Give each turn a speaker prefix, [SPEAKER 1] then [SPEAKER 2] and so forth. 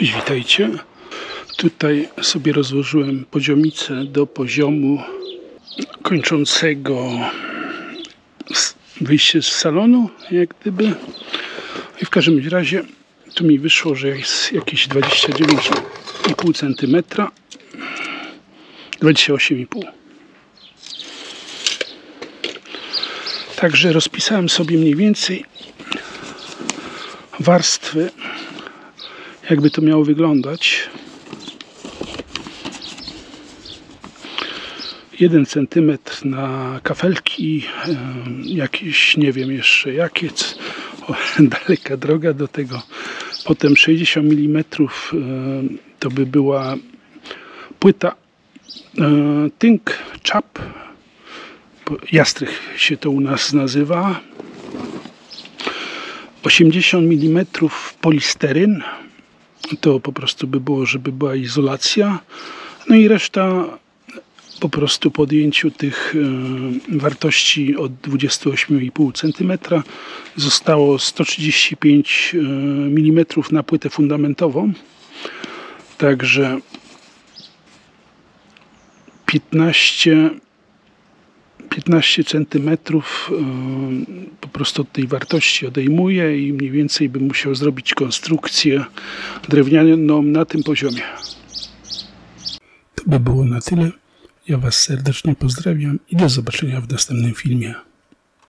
[SPEAKER 1] Cześć, witajcie. Tutaj sobie rozłożyłem poziomicę do poziomu kończącego wyjście z salonu, jak gdyby. I w każdym razie tu mi wyszło, że jest jakieś 29,5 cm, 28,5. Także rozpisałem sobie mniej więcej warstwy, jakby to miało wyglądać. 1 cm na kafelki, jakieś, nie wiem jeszcze jakie, daleka droga do tego. Potem 60 mm to by była płyta tynk, czap, jastrych się to u nas nazywa. 80 mm polisteryn, to po prostu by było, żeby była izolacja. No i reszta po prostu po odjęciu tych wartości od 28,5 cm zostało 135 mm na płytę fundamentową. Także 15 cm po prostu od tej wartości odejmuję i mniej więcej bym musiał zrobić konstrukcję drewnianą na tym poziomie. To by było na tyle. Ja Was serdecznie pozdrawiam i do zobaczenia w następnym filmie.